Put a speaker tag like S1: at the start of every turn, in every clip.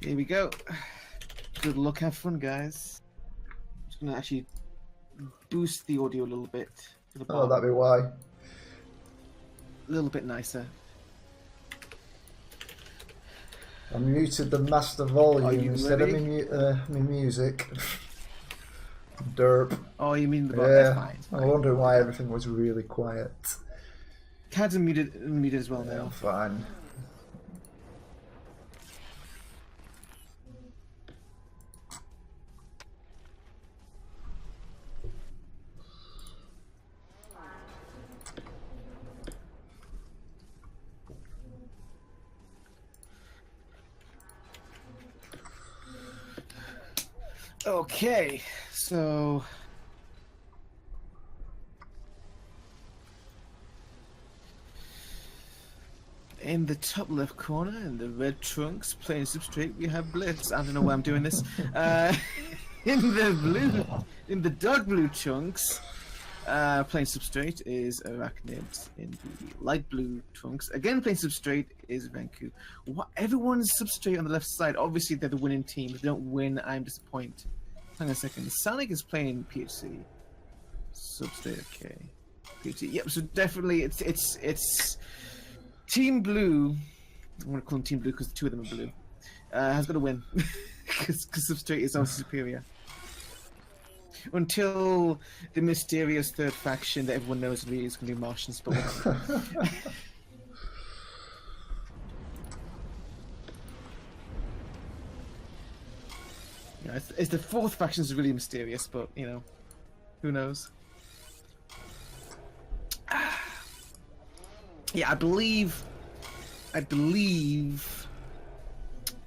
S1: Here we go. Good luck, have fun, guys. Just gonna actually boost the audio a little bit. To the
S2: Oh,
S1: bottom.
S2: that'd be why.
S1: A little bit nicer.
S2: I muted the master volume instead
S1: ready?
S2: of my music. Derp.
S1: Oh, you mean the bottom?
S2: Yeah,
S1: That's fine. It's
S2: I
S1: fine.
S2: wonder why everything was really quiet.
S1: Cad's muted as well
S2: Yeah,
S1: now.
S2: fine.
S1: Okay, so in the top left corner, in the red trunks, playing substrate, we have Blitz. I don't know why I'm doing this. In the dark blue chunks, playing substrate is Arachnid. In the light blue trunks, again playing substrate is Venku. Everyone's substrate on the left side. Obviously, they're the winning team. If they don't win, I'm disappointed. Hang on a second. Sonic is playing PHC. Substrate, okay. PHC. Yep. So definitely, it's Team Blue. I'm gonna call them Team Blue because two of them are blue. Has got to win because substrate is obviously superior. Until the mysterious third faction that everyone knows really is going to be Martians, but yeah, it's the fourth faction is really mysterious, but you know, who knows? Yeah, I believe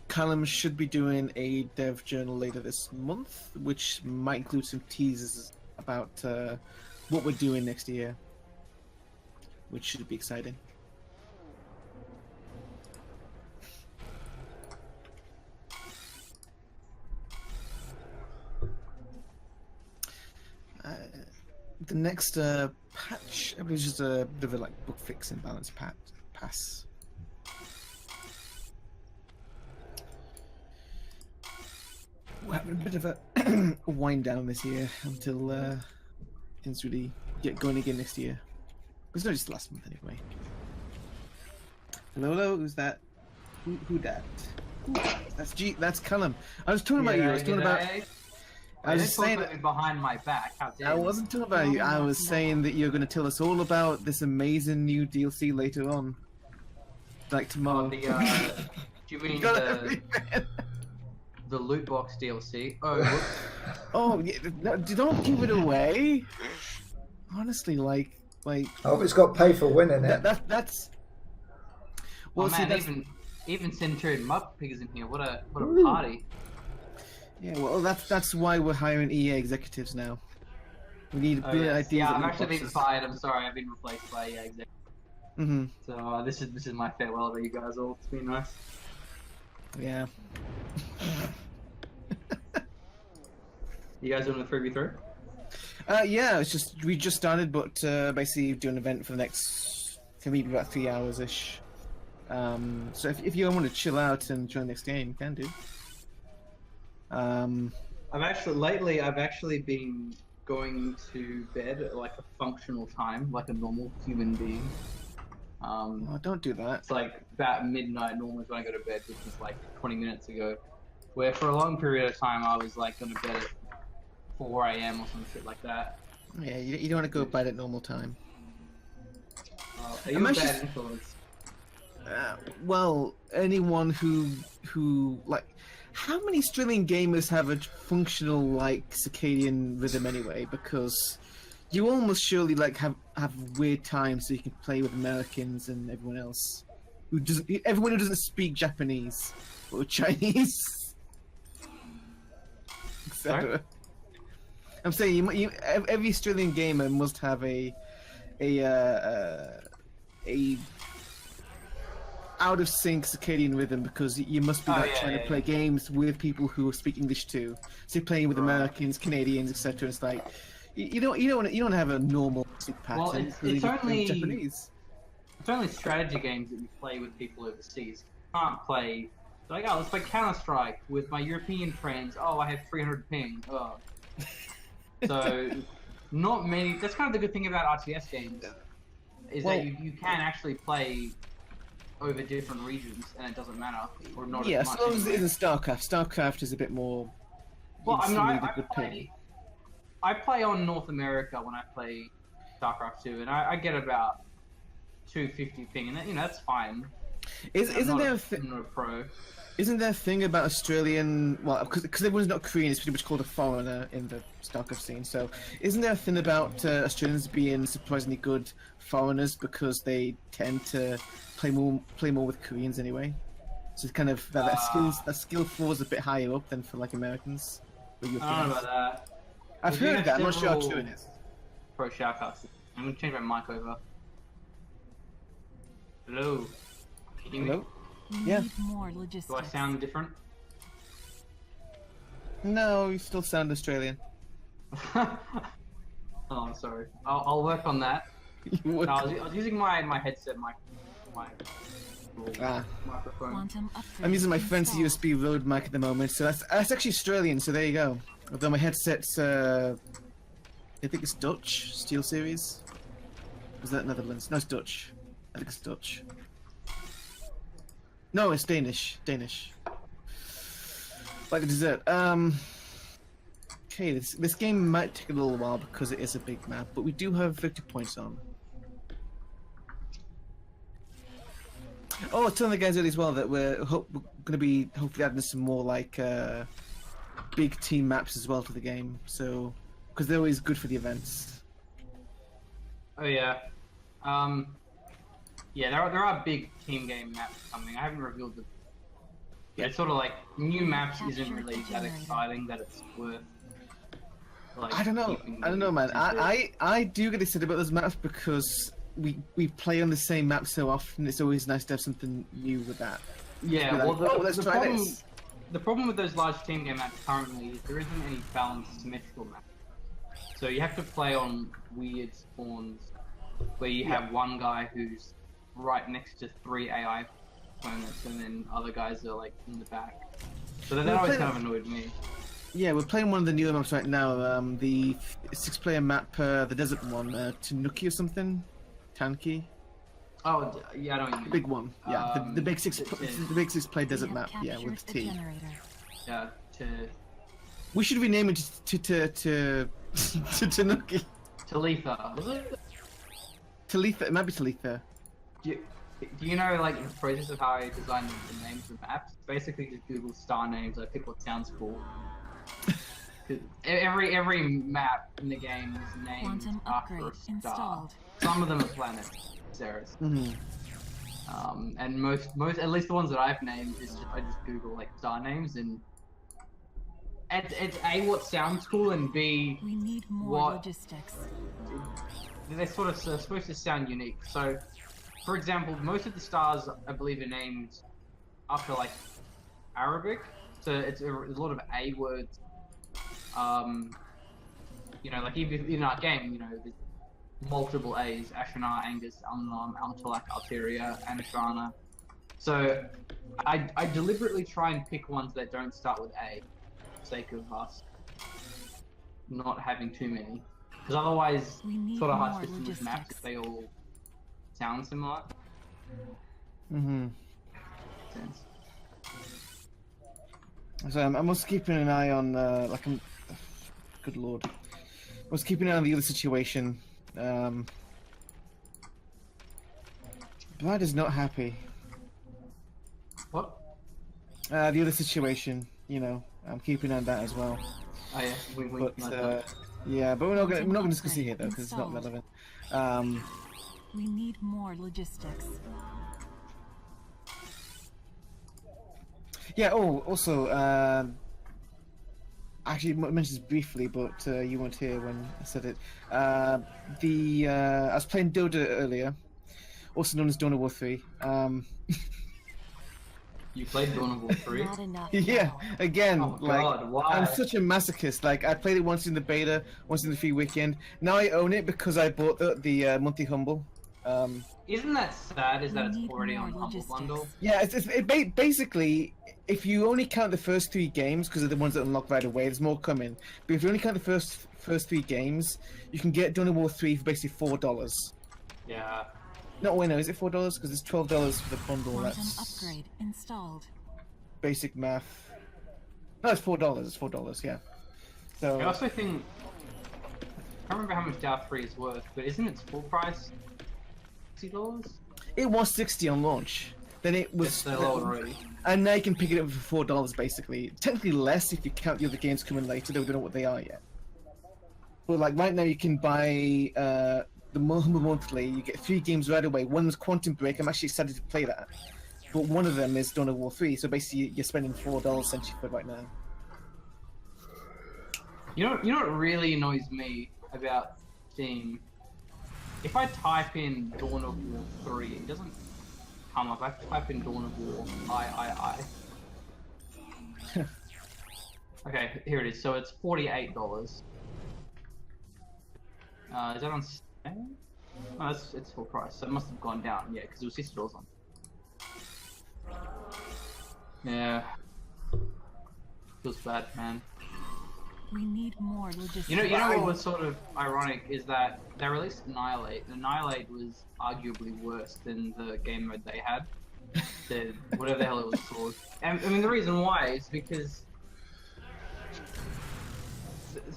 S1: Callum should be doing a dev journal later this month, which might include some teasers about what we're doing next year, which should be exciting. The next patch, I believe, is just a bit of a book fix and balance pass. We're having a bit of a wind down this year until things really get going again next year. It's not just last month anyway. Hello, who's that? Who that? That's Callum. I was talking about you. I was talking about. I was saying that
S3: behind my back. How dare
S1: I wasn't talking about you. I was saying that you're going to tell us all about this amazing new DLC later on, like tomorrow.
S3: Do you mean the loot box DLC? Oh, whoops.
S1: Oh, yeah, don't give it away. Honestly, like. I
S2: hope it's got pay for winning it.
S1: That's.
S3: Well, man, that's... even centaurianmudpig is in here. What a party.
S1: Yeah, well, that's why we're hiring EA executives now. We need brilliant ideas.
S3: Yeah, I've actually been fired. I'm sorry, I've been replaced by EA executives. So this is my farewell to you guys all. It's been nice.
S1: Yeah.
S3: You guys doing the 3v3?
S1: Yeah, we just started, but basically doing an event for the next maybe about 3 hours ish. So if you want to chill out and join the next game, you can do.
S3: I've actually been going to bed at like a functional time, like a normal human being.
S1: Oh, don't do that.
S3: It's like about midnight normally when I go to bed, which is like 20 minutes ago. Where for a long period of time I was like going to bed at 4 AM or some shit like that.
S1: Yeah, you don't want to go to bed at normal time.
S3: Are you a bad influence?
S1: Well, anyone who like, how many Australian gamers have a functional like circadian rhythm anyway? Because you almost surely like have weird times so you can play with Americans and everyone else everyone who doesn't speak Japanese or Chinese, etc. I'm saying every Australian gamer must have a out of sync circadian rhythm because you must be trying to play games with people who speak English too. So you're playing with Americans, Canadians, etc. It's like you don't have a normal sleep pattern.
S3: Well, it's only
S1: Japanese.
S3: It's only strategy games that you play with people overseas. You can't play Like, oh, let's play Counter-Strike with my European friends. Oh, I have 300 ping. Oh. So, not many. That's kind of the good thing about RTS games, is that you can actually play over different regions, and it doesn't matter, or not
S1: Yeah,
S3: as much.
S1: as long as it
S3: anyway.
S1: isn't StarCraft. StarCraft is a bit more.
S3: Well, I mean,
S1: instantly
S3: I play on North America when I play StarCraft 2, and I get about 250 ping, and you know that's fine.
S1: Isn't there
S3: I'm not a pro?
S1: Isn't there a thing about Australian? Well, because everyone's not Korean, it's pretty much called a foreigner in the StarCraft scene. So, isn't there a thing about Australians being surprisingly good foreigners because they tend to play more with Koreans anyway? So it's kind of that skill falls a bit higher up than for like Americans. Or
S3: I don't know
S1: Europeans.
S3: about that.
S1: I've
S3: We
S1: heard
S3: have
S1: that. I'm not sure how
S3: several
S1: true it is.
S3: Pro shoutouts. I'm gonna change my mic over. Hello. Can you hear me?
S1: Hello?
S4: We
S1: Yeah.
S4: need more logistics.
S3: Do I sound different?
S1: No, you still sound Australian.
S3: Oh, I'm sorry. I'll work on that.
S1: You would-
S3: No, I was using my headset my microphone.
S4: Quantum upgrade
S1: I'm using my fancy
S4: installed.
S1: USB Rode mic at the moment, so that's actually Australian. So there you go. Although my headset's, I think it's Dutch Steel Series. Was that Netherlands? No, it's Dutch. I think it's Dutch. No, it's Danish. Danish. Like a dessert. Okay, this game might take a little while because it is a big map, but we do have victory points on. Oh, I was telling the guys earlier as well that we're going to be hopefully adding some more like big team maps as well to the game. So, because they're always good for the events.
S3: Oh yeah. Yeah, there are big team game maps coming. I haven't revealed them. Yeah, it's sort of like new maps isn't really that exciting that it's worth. Like,
S1: I don't know.
S3: keeping
S1: I don't know, man.
S3: secret.
S1: I do get excited about those maps because we play on the same map so often. It's always nice to have something new with that.
S3: Yeah,
S1: Be like,
S3: well,
S1: oh, let's try
S3: problem,
S1: this.
S3: the problem with those large team game maps currently is there isn't any balanced symmetrical map. So you have to play on weird spawns where you have one guy who's right next to 3 AI opponents and then other guys are like in the back. So that
S1: Well,
S3: always
S1: play-
S3: kind of annoyed me.
S1: Yeah, we're playing one of the newer maps right now. The 6-player map, the desert one, Tanuki or something, Tanki.
S3: Oh, yeah, I don't even.
S1: Big one, yeah. The big six,
S3: it-
S1: the big 6-player
S4: We
S1: desert
S4: have
S1: map, yeah,
S4: captured
S1: with
S4: the
S1: T.
S4: generator.
S3: Yeah,
S1: We should rename it to Tanuki.
S3: Talitha. Was it?
S1: Talitha, it might be Talitha.
S3: Do you know like the process of how I design the names of maps? Basically, just Google star names. I pick what sounds cool. 'Cause every map in the game is named
S4: Quantum
S3: after
S4: upgrade
S3: a star.
S4: installed.
S3: Some of them are planets, Ceres.
S1: Mhm.
S3: And most at least the ones that I've named is I just Google like star names and it's A, what sounds cool, and B,
S4: We need more
S3: What?
S4: logistics.
S3: they're sort of supposed to sound unique. So, for example, most of the stars I believe are named after like Arabic, so it's a lot of A words. You know, like even in our game, you know, there's multiple A's: Ashanar, Angus, Alnam, Altalak, Alteria, Anashana. So, I deliberately try and pick ones that don't start with A, for the sake of us not having too many. Because otherwise,
S4: We need
S3: sort of hard
S4: more
S3: to switch maps
S4: logistics.
S3: if they all sound similar.
S1: Mhm.
S3: Sense.
S1: So I'm also keeping an eye on good lord. I was keeping an eye on the other situation. Brad is not happy.
S3: What?
S1: The other situation, you know, I'm keeping an eye on that as well.
S3: Oh yeah, we
S1: But
S3: like that.
S1: yeah, but we're not gonna discuss it here though because it's not relevant.
S4: We need more logistics.
S1: Yeah. Oh, also, actually mentioned this briefly, but you weren't here when I said it. I was playing Dota earlier, also known as Dawn of War 3.
S3: You played Dawn of War 3?
S4: Not enough.
S1: Yeah,
S4: now.
S1: again,
S3: Oh my
S1: like
S3: God, why?
S1: I'm such a masochist. Like I played it once in the beta, once in the free weekend. Now I own it because I bought the monthly humble.
S3: Isn't that sad? Is that
S4: We
S3: it's
S4: need
S3: already
S4: more
S3: on Humble
S4: logistics.
S3: Bundle?
S1: Yeah, basically, if you only count the first 3 games, because they're the ones that unlock right away, there's more coming. But if you only count the first 3 games, you can get Dawn of War 3 for basically $4.
S3: Yeah.
S1: No, wait, no, is it $4? Because it's $12 for the bundle.
S4: Quantum
S1: That's
S4: upgrade installed.
S1: basic math. No, it's $4. It's $4. Yeah. So
S3: I also think I can't remember how much DAO 3 is worth, but isn't its full price $60?
S1: it was 60 on launch. Then it was,
S3: It's low already.
S1: and now you can pick it up for $4 basically. Technically less if you count the other games coming later. Though we don't know what they are yet. But like right now, you can buy the monthly. You get 3 games right away. One's Quantum Break. I'm actually excited to play that. But one of them is Dawn of War 3. So basically, you're spending $4 essentially for it right now.
S3: You know what really annoys me about Steam? If I type in Dawn of War 3, it doesn't come up. I have to type in Dawn of War I. Okay, here it is. So it's $48. Is that on Steam? Oh, it's full price. So it must have gone down. Yeah, because it was $60 on. Yeah. Feels bad, man.
S4: We need more logistics.
S3: You know what was sort of ironic is that they released Annihilate. Annihilate was arguably worse than the game mode they had. The whatever the hell it was called. And I mean the reason why is because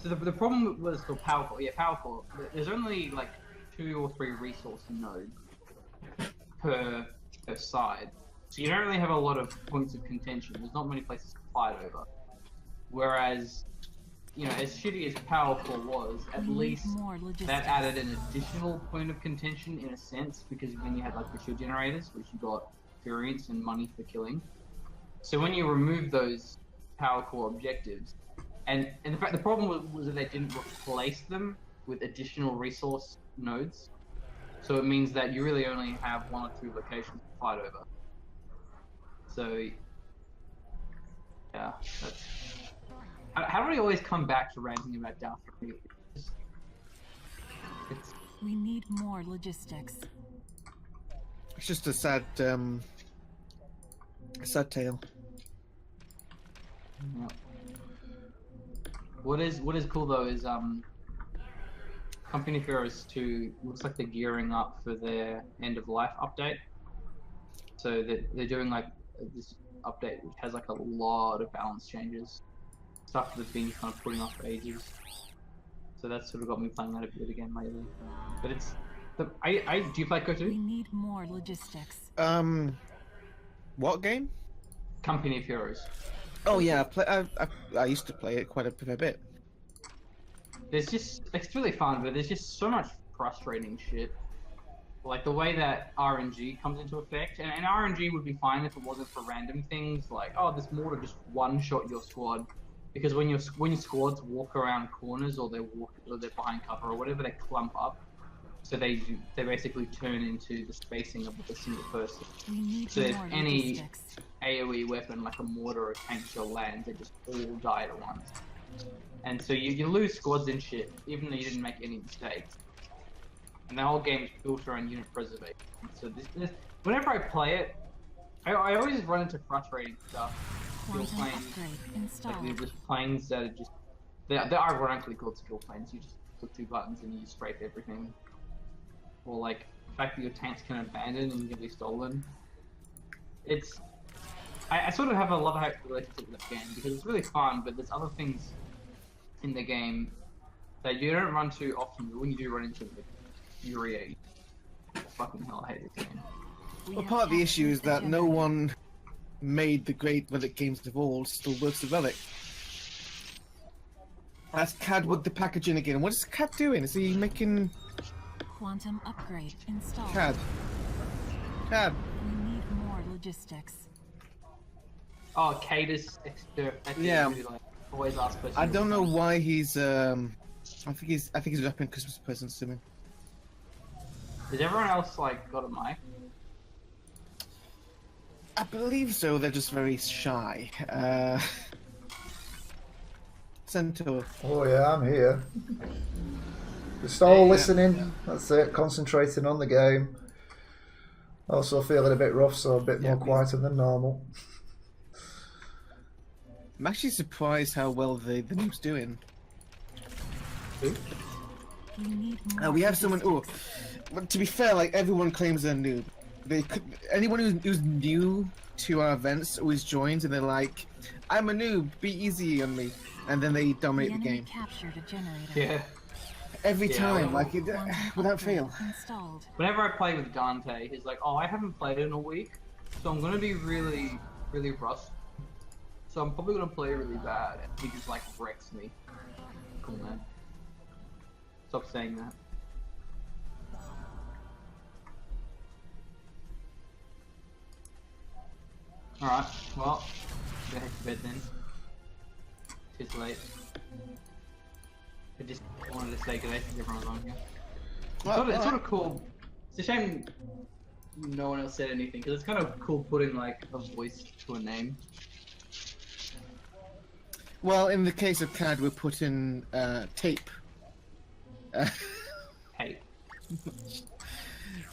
S3: the problem was for powerful. Yeah, powerful. There's only like 2 or 3 resource nodes per side, so you don't really have a lot of points of contention. There's not many places to fight over. Whereas, you know, as shitty as powerful was, at
S4: We need
S3: least
S4: more logistics.
S3: that added an additional point of contention in a sense, because then you had like the shield generators, which you got experience and money for killing. So when you remove those power core objectives, and in fact the problem was that they didn't replace them with additional resource nodes. So it means that you really only have 1 or 2 locations to fight over. So yeah, that's. How do we always come back to ranting about DAO 3? It's
S4: We need more logistics.
S1: It's just a sad tale.
S3: yeah. What is cool though is Company of Heroes 2 looks like they're gearing up for their end of life update. So they're doing like this update which has like a lot of balance changes. Stuff that's been kind of putting off for ages. So that's sort of got me playing that a bit again lately. But it's do you play Go
S4: We
S3: 2?
S4: need more logistics.
S1: What game?
S3: Company of Heroes.
S1: Oh yeah, I used to play it quite a fair bit.
S3: There's just it's really fun, but there's just so much frustrating shit. Like the way that RNG comes into effect, and RNG would be fine if it wasn't for random things like, oh, there's more to just one-shot your squad. Because when your squads walk around corners or they're behind cover or whatever, they clump up. So they basically turn into the spacing of a single person.
S4: We need
S3: So if
S4: more
S3: any
S4: logistics.
S3: AoE weapon like a mortar or a tank shell lands, they just all die at once. And so you lose squads and shit, even though you didn't make any mistakes. And the whole game is built around unit preservation. So this whenever I play it, I always run into frustrating stuff.
S4: Quantum
S3: planes.
S4: upgrade
S3: Like
S4: installed.
S3: they're just planes that are just they're ironically called skill planes. You just click 2 buttons and you strafe everything. Or like the fact that your tanks can abandon and can be stolen. It's I sort of have a love-hate relationship with that game because it's really fun, but there's other things in the game that you don't run too often, but when you do run into it, you're fucking hell, I hate this game.
S1: Well, part of the issue is that no one made the great Relic games of old still works with Relic. That's Cad with the packaging again. What is Cad doing? Is he making
S4: Quantum upgrade installed.
S1: Cad? Cad.
S4: We need more logistics.
S3: Oh, Cadus
S1: Yeah.
S3: like, always ask questions.
S1: I don't know why he's I think he's wrapping Christmas presents to me.
S3: Has everyone else like got a mic?
S1: I believe so. They're just very shy. Centaur.
S2: Oh yeah, I'm here. Just all
S3: Yeah,
S2: listening.
S1: yeah.
S2: That's it. Concentrating on the game. Also feeling a bit rough, so a bit more
S1: Yeah.
S2: quieter than normal.
S1: I'm actually surprised how well the noob's doing.
S3: Who?
S4: You need more
S1: We have someone. Oh,
S4: logistics.
S1: but to be fair, like everyone claims they're noob. They could, anyone who's new to our events always joins and they're like, "I'm a noob. Be easy on me," and then they
S4: The
S1: dominate the
S4: enemy
S1: game
S4: captured a generator.
S3: Yeah.
S1: every
S3: Yeah,
S1: time,
S3: well,
S1: like it,
S4: Quantum
S1: without
S4: upgrade
S1: fail.
S4: Installed.
S3: Whenever I play with Dante, he's like, "Oh, I haven't played in a week, so I'm gonna be really, really rusty. So I'm probably gonna play really bad." And he just like wrecks me. Cool, man. Stop saying that. Alright, well, go head to bed then. It's late. I just wanted to say good day since everyone's on here. It's sort of cool. It's a shame no one else said anything, because it's kind of cool putting like a voice to a name.
S1: Well, in the case of CAD, we're putting tape.
S3: Hey.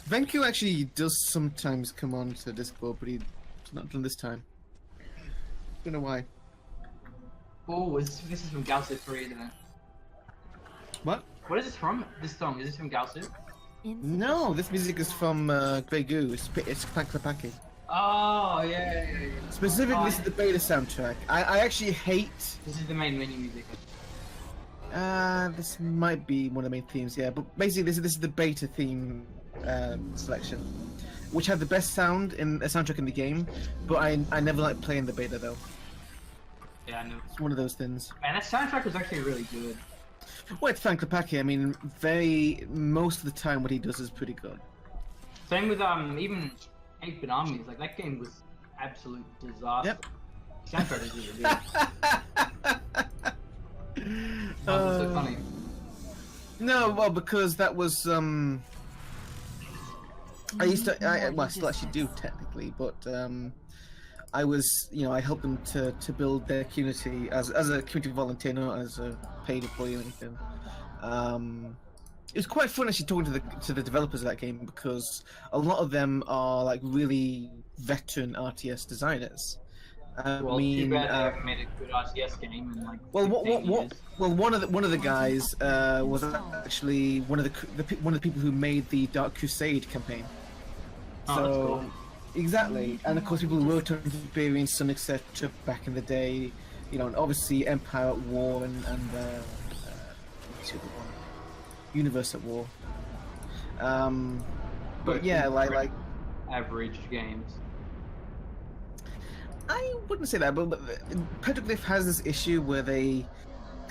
S1: Venku actually does sometimes come on to Discord, but he's not done this time. Don't know why.
S3: Oh, this is from Galsu 3, isn't it?
S1: What?
S3: What is this from? This song, is this from Galsu?
S1: No, this music is from Grey Goo. It's Paklapaki.
S3: Oh, yeah.
S1: Specifically,
S3: Oh,
S1: this is the beta soundtrack. I actually hate.
S3: This is the main menu music.
S1: This might be one of the main themes, yeah. But basically, this is the beta theme selection, which had the best sound in a soundtrack in the game. But I never liked playing the beta though.
S3: Yeah, I know.
S1: It's one of those things.
S3: And that soundtrack was actually really good.
S1: Well, it's Paklapaki. I mean, most of the time, what he does is pretty good.
S3: Same with even 8-Bit Armies, like that game was absolute disaster.
S1: Yep.
S3: Soundtrack is really good. Why was it so funny?
S1: No, well, because that was I used to. Well, I still actually do technically, but I was, I helped them to build their community as a community volunteer, not as a paid employee or anything. It was quite fun actually talking to the developers of that game, because a lot of them are like really veteran RTS designers.
S3: Well, too bad they haven't made a good RTS game in like 15 years.
S1: Well, one of the guys was actually one of the people who made the Dark Crusade campaign.
S3: Oh,
S1: So
S3: that's cool.
S1: exactly, and of course people who worked on Experience and etc. back in the day, and obviously Empire at War and what's the other one? Universe at War. But yeah, like
S3: average games.
S1: I wouldn't say that, but Petroglyph has this issue where they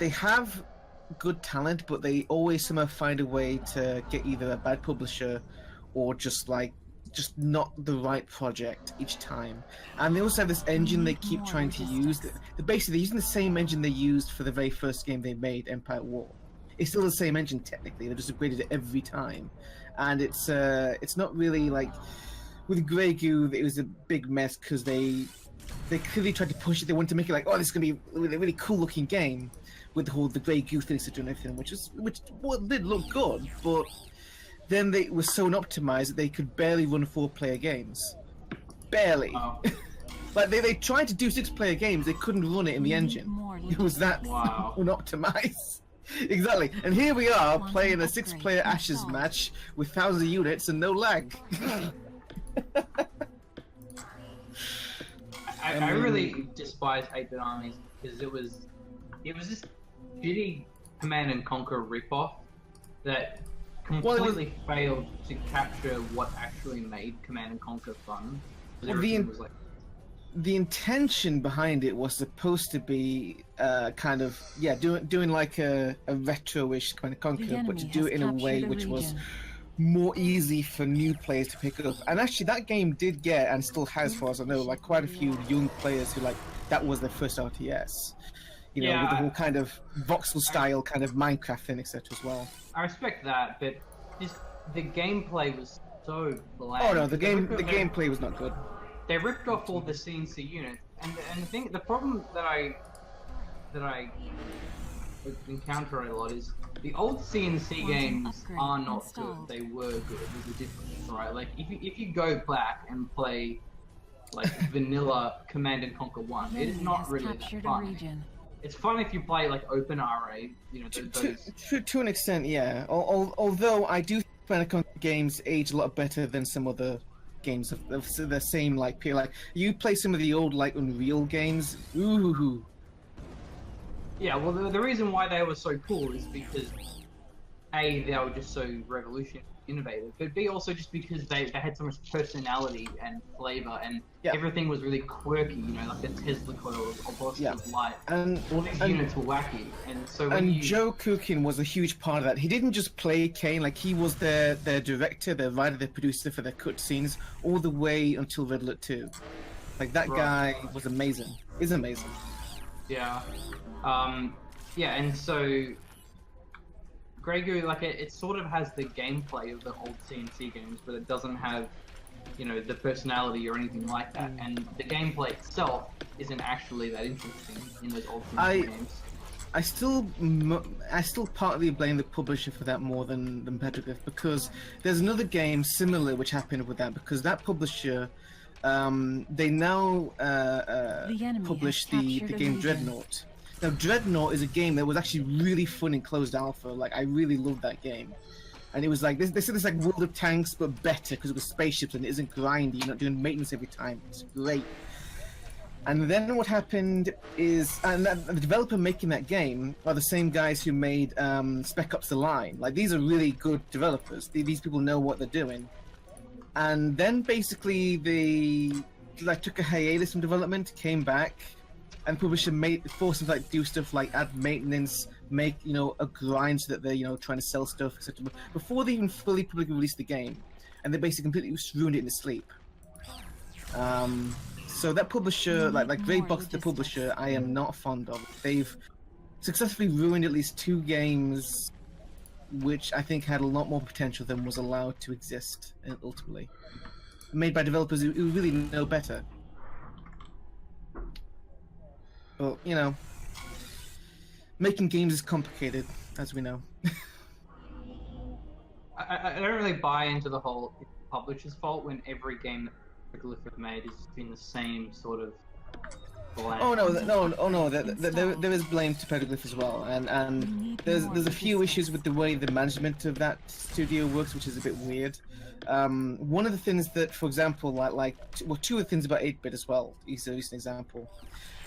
S1: have good talent, but they always somehow find a way to get either a bad publisher or just not the right project each time. And they also have this engine they keep trying to use. They're basically using the same engine they used for the very first game they made, Empire at War. It's still the same engine technically. They just upgraded it every time, and it's not really like with Grey Goo. It was a big mess because they clearly tried to push it. They wanted to make it like, oh, this is gonna be a really cool looking game with the Grey Goo thing and everything, which did look good, but then they were so unoptimized that they could barely run 4-player games. Barely.
S3: Oh.
S1: Like they tried to do 6-player games, they couldn't run it in the engine. It was that
S3: Wow.
S1: unoptimized. Exactly. And here we are playing a 6-player Ashes match with thousands of units and no lag.
S3: I really despise 8-Bit Armies because it was this shitty Command and Conquer ripoff that completely failed to capture what actually made Command and Conquer fun.
S1: Well, the intention behind it was supposed to be kind of doing like a retro-ish Command and Conquer, but to do it in a way which was more easy for new players to pick up. And actually that game did get, and still has as far as I know, like quite a few young players who that was their first RTS. With the whole kind of voxel style kind of Minecraft thing, etc. as well.
S3: I respect that, but just the gameplay was so bland.
S1: Oh no, the gameplay was not good.
S3: They ripped off all the CNC units, and the problem that I encounter a lot is the old CNC
S4: Quantum
S3: games
S4: upgrade
S3: are not
S4: installed.
S3: good. They were good. There's a difference, right? Like if you go back and play like vanilla Command and Conquer 1, it is
S4: Enemy
S3: not
S4: has
S3: really that
S4: captured a
S3: fun.
S4: region.
S3: It's fun if you play like Open RA, you know, those.
S1: To an extent, yeah. Although I do think games age a lot better than some other games of the same like peer. Like you play some of the old like Unreal games. Ooh.
S3: Yeah, well, the reason why they were so cool is because A, they were just so revolutionary, innovative, but B, also just because they had so much personality and flavor, and everything was really quirky, you know, like the Tesla coil or burst of light.
S1: And
S3: all these units were wacky, and so
S1: Joe Kukin was a huge part of that. He didn't just play Kane, like he was their director, their writer, their producer for their cutscenes all the way until Red Alert 2. Like that guy was amazing. Is amazing.
S3: Yeah. And so Grey Goo, like it sort of has the gameplay of the old CNC games, but it doesn't have, you know, the personality or anything like that. And the gameplay itself isn't actually that interesting in those old CNC games.
S1: I still partly blame the publisher for that more than Petroglyph, because there's another game similar which happened with that, because that publisher, they now publish the game Dreadnought. Now, Dreadnought is a game that was actually really fun in closed alpha. Like, I really loved that game. And it was like, they said it's like World of Tanks, but better, because it was spaceships and it isn't grindy. You're not doing maintenance every time. It's great. And then what happened is, and the developer making that game are the same guys who made Spec Ops: The Line. Like, these are really good developers. These people know what they're doing. And then basically they like took a hiatus from development, came back, and publisher forced them to like do stuff like add maintenance, make, you know, a grind so that they're, you know, trying to sell stuff, etc. Before they even fully publicly released the game, and they basically completely ruined it in the sleep. So that publisher, like Greybox, the publisher, I am not fond of. They've successfully ruined at least 2 games, which I think had a lot more potential than was allowed to exist ultimately. Made by developers who really know better. But, you know, making games is complicated, as we know.
S3: I don't really buy into the whole publisher's fault when every game that Petroglyph made has been the same sort of blame.
S1: Oh no, there is blame to Petroglyph as well, and there's a few issues with the way the management of that studio works, which is a bit weird. One of the things that, for example, two of the things about 8-bit as well, is a recent example.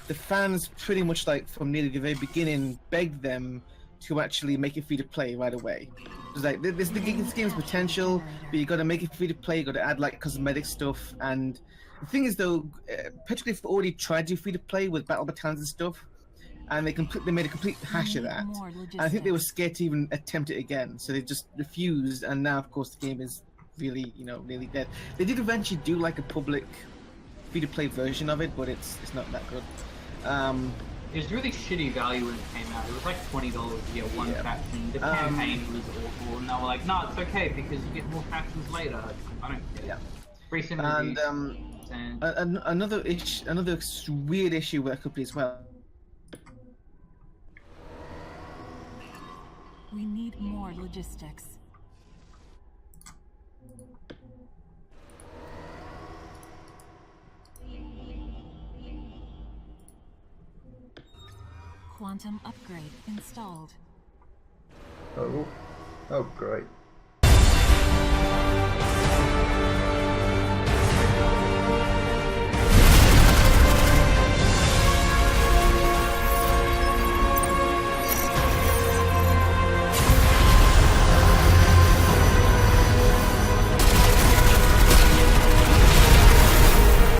S1: The fans pretty much, like, from nearly the very beginning, begged them to actually make it free to play right away. It's like, this game's potential, but you got to make it free to play. You got to add like cosmetic stuff. And the thing is, though, Petroglyph already tried to do free to play with battle battalions and stuff, and they made a complete hash of that. And I think they were scared to even attempt it again, so they just refused. And now, of course, the game is really, you know, nearly dead. They did eventually do like a public free to play version of it, but it's not that good.
S3: It was really shitty value when it came out. It was like $20 to get one faction. The campaign was awful, and they were like, "No, it's okay because you get more factions later." I don't get it. Recent reviews. And
S1: another weird issue with that company as well.
S4: We need more logistics. Quantum upgrade installed.
S2: Oh great.